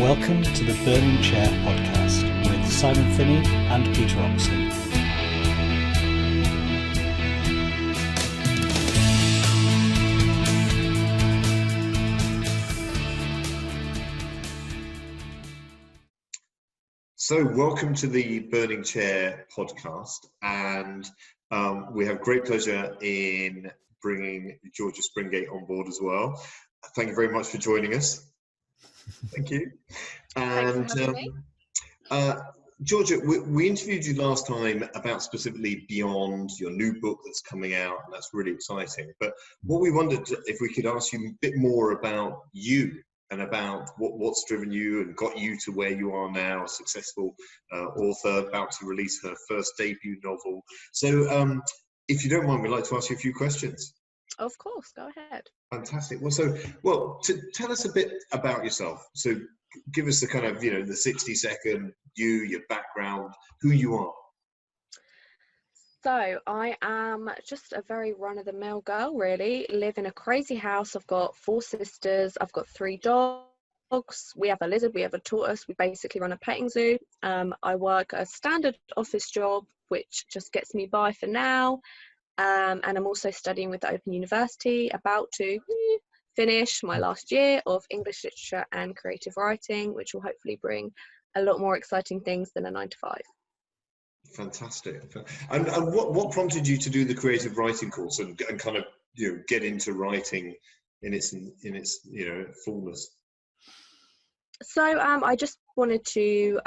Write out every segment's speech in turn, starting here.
Welcome to the Burning Chair podcast with Simon Finney and Peter Oxley. So welcome to the Burning Chair podcast, and we have great pleasure in bringing Georgia Springate on board as well. Thank you very much for joining us. Thank you. And Georgia, we interviewed you last time about specifically Beyond, your new book that's coming out, and that's really exciting. But what we wondered if we could ask you a bit more about you and about what's driven you and got you to where you are now, a successful author about to release her first debut novel. So if you don't mind, we'd like to ask you a few questions. Of course, go ahead. Fantastic. Well, tell us a bit about yourself. So give us the kind of, the 60-second your background, who you are. So I am just a very run-of-the-mill girl, really. Live in a crazy house. I've got 4 sisters. I've got 3 dogs. We have a lizard. We have a tortoise. We basically run a petting zoo. I work a standard office job, which just gets me by for now. And I'm also studying with the Open University, about to finish my last year of English literature and creative writing, which will hopefully bring a lot more exciting things than a 9-to-5. Fantastic. And what prompted you to do the creative writing course and kind of get into writing in its fullness? So I just wanted to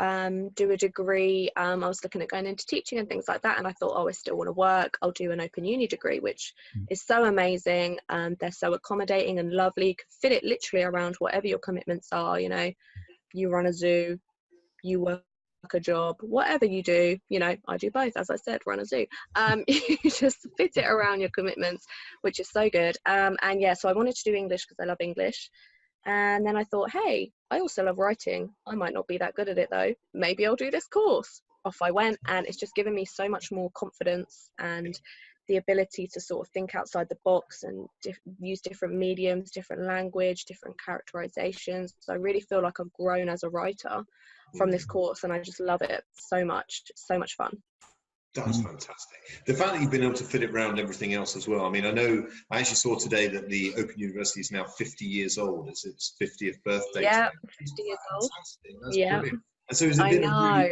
do a degree. I was looking at going into teaching and things like that, and I thought, I still want to work. I'll do an Open Uni degree, which is so amazing. They're so accommodating and lovely. You can fit it literally around whatever your commitments are. You run a zoo, you work a job, whatever you do. I do both, as I said, run a zoo. You just fit it around your commitments, which is so good. So I wanted to do English because I love English. And then I thought, hey, I also love writing. I might not be that good at it though. Maybe I'll do this course. Off I went, and it's just given me so much more confidence and the ability to sort of think outside the box and use different mediums, different language, different characterizations. So I really feel like I've grown as a writer from this course, and I just love it so much. It's so much fun. That's fantastic. The fact that you've been able to fit it around everything else as well. I mean, I actually saw today that the Open University is now 50 years old. It's its 50th birthday. Yeah, 50 years old. That's brilliant. And so has it been a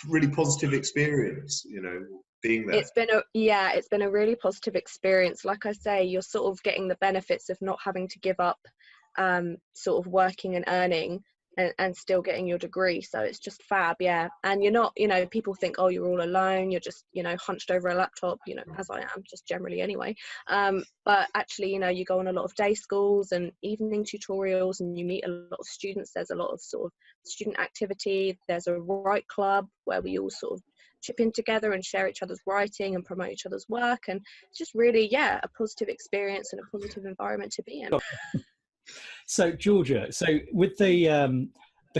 really positive experience, being there? It's been a really positive experience. Like I say, you're sort of getting the benefits of not having to give up sort of working and earning and still getting your degree. So it's just fab. And you're not, people think, oh, you're all alone, you're just hunched over a laptop, as I am, just generally anyway, but actually you go on a lot of day schools and evening tutorials, and you meet a lot of students. There's a lot of sort of student activity. There's a write club where we all sort of chip in together and share each other's writing and promote each other's work, and it's just really a positive experience and a positive environment to be in. So Georgia, with the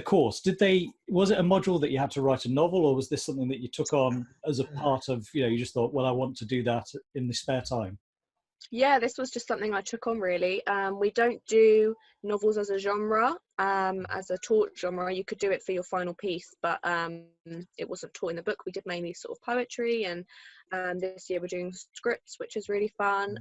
course, was it a module that you had to write a novel, or was this something that you took on as a part of, you just thought, well, I want to do that in the spare time? Yeah, this was just something I took on, really. We don't do novels as a genre, as a taught genre. You could do it for your final piece, but it wasn't taught in the book. We did mainly sort of poetry, and this year we're doing scripts, which is really fun.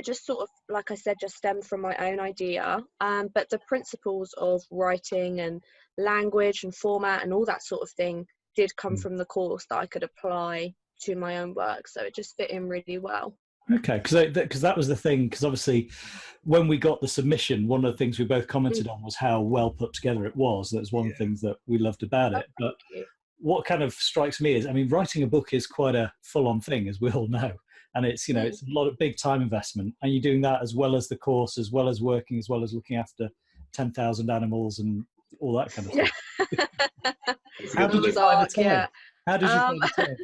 Just sort of, like I said, just stemmed from my own idea. But the principles of writing and language and format and all that sort of thing did come from the course that I could apply to my own work. So it just fit in really well. Okay, because that was the thing, because obviously when we got the submission, one of the things we both commented on was how well put together it was. That's one of the things that we loved about it. But what kind of strikes me is, writing a book is quite a full-on thing, as we all know. And it's, it's a lot of big time investment. And you're doing that as well as the course, as well as working, as well as looking after 10,000 animals and all that kind of stuff. How did you find the time? How did you find the time?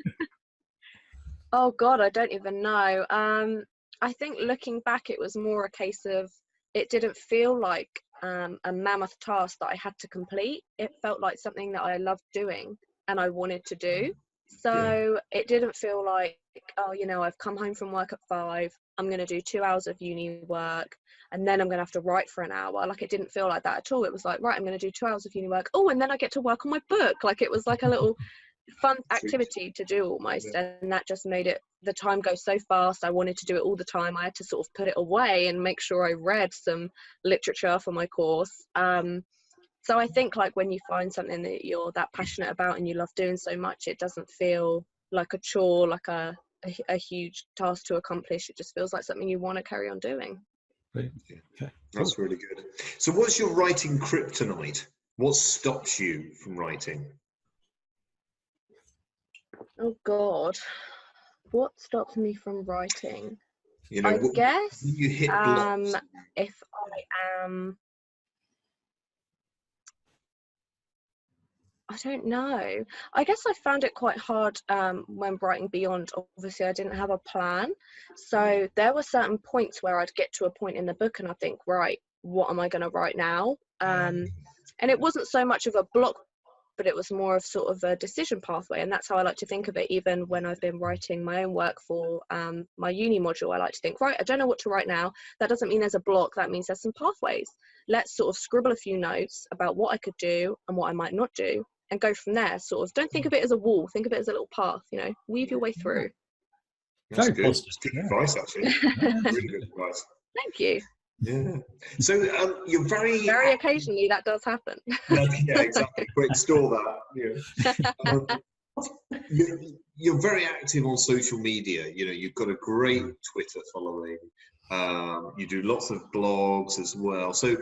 Oh God, I don't even know. I think looking back, it was more a case of, it didn't feel like a mammoth task that I had to complete. It felt like something that I loved doing and I wanted to do. So it didn't feel like, oh, you know, I've come home from work at 5, I'm going to do 2 hours of uni work, and then I'm going to have to write for an hour. Like, it didn't feel like that at all. It was like, right, I'm going to do 2 hours of uni work. Oh, and then I get to work on my book. Like, it was like a little fun activity to do almost. And that just made it, the time go so fast. I wanted to do it all the time. I had to sort of put it away and make sure I read some literature for my course. So I think, like, when you find something that you're that passionate about and you love doing so much, it doesn't feel like a chore, like a huge task to accomplish. It just feels like something you want to carry on doing. Okay. That's really good. So what's your writing kryptonite? What stops you from writing? Oh God, what stops me from writing? You know, I guess you hit blocks. if I am, I don't know. I guess I found it quite hard when writing Beyond. Obviously, I didn't have a plan. So there were certain points where I'd get to a point in the book and I think, right, what am I going to write now? And it wasn't so much of a block, but it was more of sort of a decision pathway. And that's how I like to think of it. Even when I've been writing my own work for my uni module, I like to think, right, I don't know what to write now. That doesn't mean there's a block. That means there's some pathways. Let's sort of scribble a few notes about what I could do and what I might not do, and go from there. Sort of, don't think of it as a wall, think of it as a little path, you know, weave your way through. That's good. That's good advice, actually. Really good advice. Thank you. Yeah. So you're very occasionally that does happen. Yeah, exactly. Quick, store that. Yeah. You're very active on social media. You know, you've got a great Twitter following. You do lots of blogs as well. So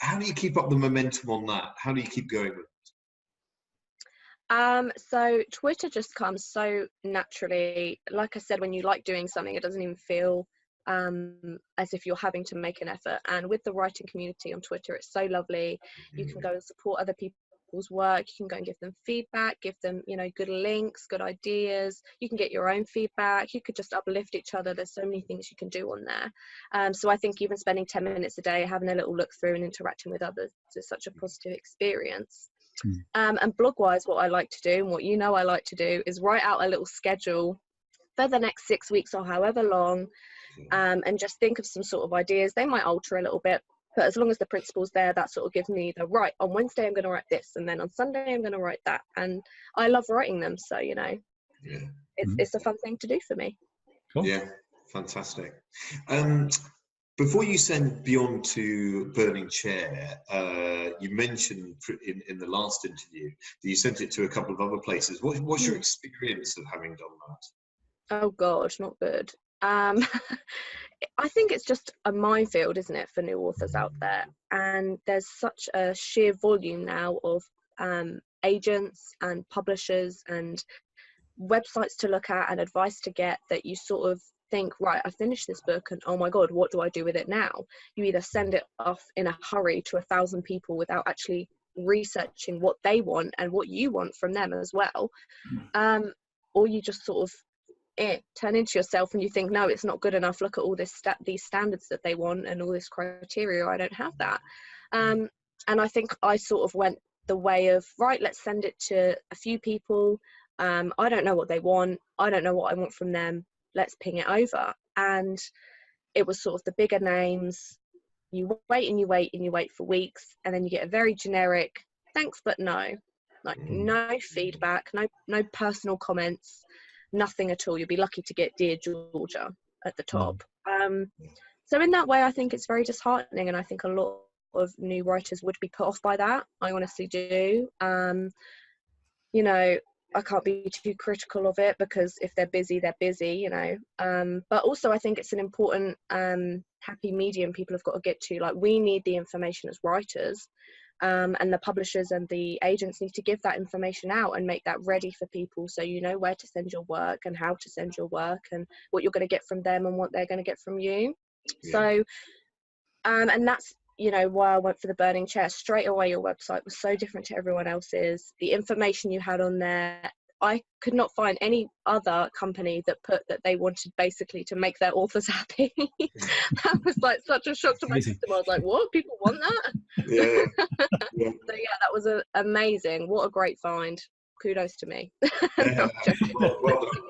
how do you keep up the momentum on that? How do you keep going with it? So Twitter just comes so naturally. Like I said, when you like doing something, it doesn't even feel as if you're having to make an effort. And with the writing community on Twitter, it's so lovely. You can go and support other people's work. You can go and give them feedback, give them, you know, good links, good ideas. You can get your own feedback. You could just uplift each other. There's so many things you can do on there. So I think even spending 10 minutes a day having a little look through and interacting with others is such a positive experience. And blog wise, what I like to do, and what you know I like to do, is write out a little schedule for the next 6 weeks or however long, and just think of some sort of ideas. They might alter a little bit, but as long as the principle's there, that sort of gives me the right, on Wednesday I'm going to write this, and then on Sunday I'm going to write that. And I love writing them, so, you know, it's a fun thing to do for me. Cool. Yeah, fantastic. Before you send Beyond to Burning Chair, you mentioned in the last interview that you sent it to a couple of other places. What's your experience of having done that? Oh God, not good. I think it's just a minefield, isn't it, for new authors out there? And there's such a sheer volume now of agents and publishers and websites to look at and advice to get, that you sort of think, right, I finished this book and oh my God, what do I do with it now? You either send it off in a hurry to 1,000 people without actually researching what they want and what you want from them as well, or you just sort of turn into yourself and you think, no, it's not good enough, look at all this these standards that they want and all this criteria, I don't have that. And I think I sort of went the way of, right, let's send it to a few people. I don't know what they want, I don't know what I want from them, let's ping it over. And it was sort of the bigger names. You wait and you wait and you wait for weeks, and then you get a very generic thanks but no, like no feedback, no personal comments, nothing at all. You'll be lucky to get Dear Georgia at the top. So in that way, I think it's very disheartening, and I think a lot of new writers would be put off by that. I honestly do. You know, I can't be too critical of it, because if they're busy, you know. But also I think it's an important happy medium people have got to get to. Like, we need the information as writers, and the publishers and the agents need to give that information out and make that ready for people, so you know where to send your work and how to send your work and what you're going to get from them and what they're going to get from you. So and that's, you know, why I went for the Burning Chair. Straight away, your website was so different to everyone else's. The information you had on there, I could not find any other company that put that they wanted basically to make their authors happy. That was like such a shock to my system. I was like, what? People want that? Yeah. So yeah, that was amazing. What a great find. kudos to me.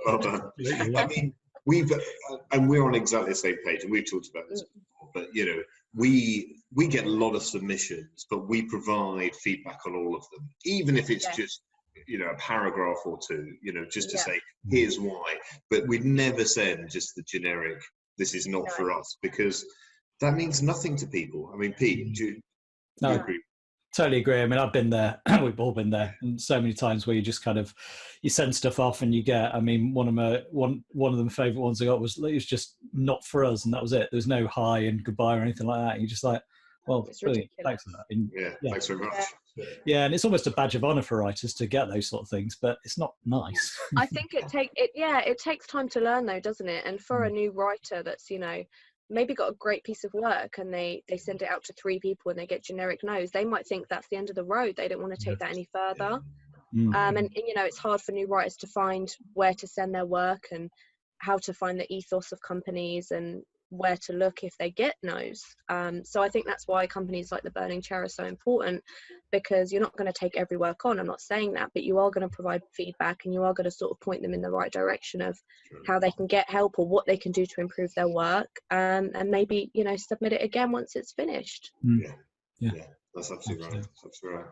Well done. I mean, we're on exactly the same page, and we've talked about this before, but we get a lot of submissions, but we provide feedback on all of them, even if it's just a paragraph or two, just to say here's why. But we'd never send just the generic "this is not for us," because that means nothing to people. I mean, Pete, do you agree? Totally agree. I mean, I've been there. We've all been there, and so many times where you just kind of you send stuff off, and you get. I mean, one of the favourite ones I got was it was just not for us, and that was it. There was no hi and goodbye or anything like that. And you're just like, well, it's brilliant. Thanks for that. And, thanks very much. Yeah, and it's almost a badge of honour for writers to get those sort of things, but it's not nice. I think it takes time to learn though, doesn't it? And for a new writer that's maybe got a great piece of work and they send it out to 3 people and they get generic no's, they might think that's the end of the road. They don't want to take that any further. And it's hard for new writers to find where to send their work and how to find the ethos of companies and where to look if they get no's. So I think that's why companies like the Burning Chair are so important, because you're not going to take every work on. I'm not saying that, but you are going to provide feedback and you are going to sort of point them in the right direction of how they can get help or what they can do to improve their work, and maybe submit it again once it's finished. Yeah, that's absolutely right. That's absolutely right.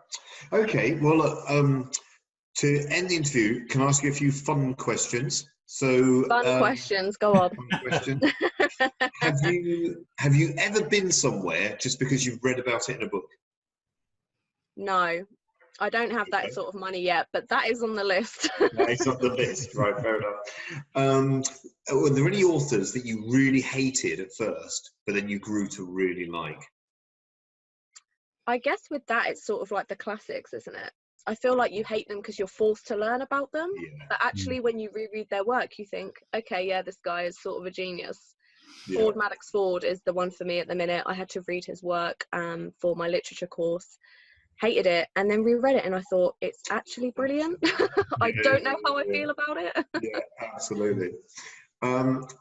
Okay, well, to end the interview, can I ask you a few fun questions? So fun questions, go on. Question. Have you ever been somewhere just because you've read about it in a book? No, I don't have that sort of money yet, but that is on the list. That is on the list, right? Fair enough. Were there any authors that you really hated at first, but then you grew to really like? I guess with that, it's sort of like the classics, isn't it? I feel like you hate them because you're forced to learn about them. But actually, when you reread their work, you think, okay, yeah, this guy is sort of a genius. Ford Maddox Ford is the one for me at the minute. I had to read his work for my literature course. Hated it, and then reread it, and I thought, it's actually brilliant. I don't know how I feel about it. Yeah, absolutely.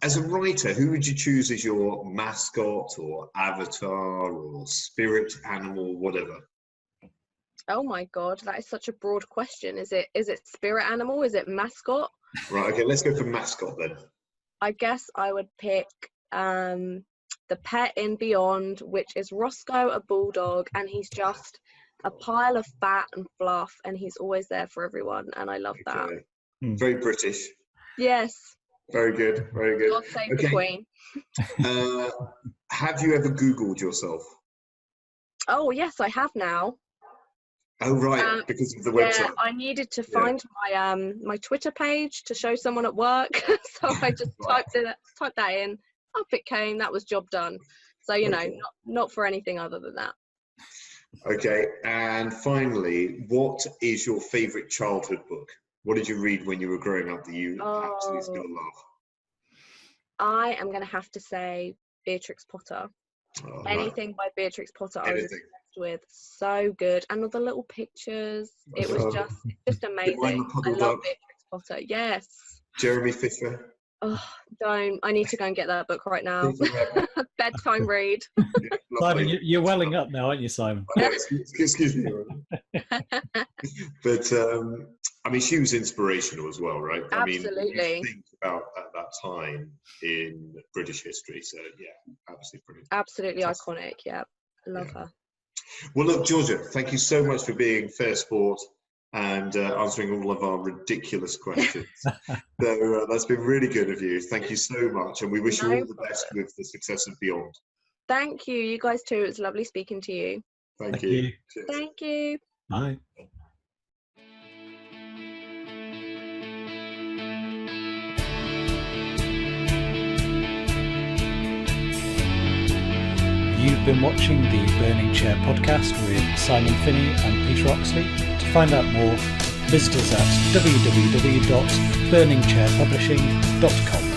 As a writer, who would you choose as your mascot or avatar or spirit animal, whatever? Oh my God, that is such a broad question. Is it spirit animal? Is it mascot? Right, okay, let's go for mascot then. I guess I would pick the pet in Beyond, which is Roscoe, a bulldog, and he's just a pile of fat and fluff, and he's always there for everyone, and I love that. Very British. Yes. Very good, very good. God save the Queen. Have you ever Googled yourself? Oh yes, I have now. Oh right, because of the website. Yeah, I needed to find my Twitter page to show someone at work, so I just typed that in. Up it came. That was job done. So not for anything other than that. Okay, and finally, what is your favourite childhood book? What did you read when you were growing up that you absolutely still love? I am going to have to say Beatrix Potter. Anything by Beatrix Potter I was obsessed with. So good. And all the little pictures. It was just amazing. I love Beatrix Potter. Yes. Jeremy Fisher. Oh, don't. I need to go and get that book right now. Bedtime read. Simon, you're welling up now, aren't you, Simon? Excuse me. But, I mean, she was inspirational as well, right? Absolutely. I mean, think about at that time in British history. So, yeah, absolutely brilliant. Absolutely iconic, yeah. I love her. Well, look, Georgia, thank you so much for being fair sport and answering all of our ridiculous questions. So that's been really good of you. Thank you so much. And we wish you all the best with the success of Beyond. Thank you. You guys too. It was lovely speaking to you. Thank you. Cheers. Thank you. Bye. You've been watching the Burning Chair podcast with Simon Finney and Peter Oxley. To find out more, visit us at www.burningchairpublishing.com.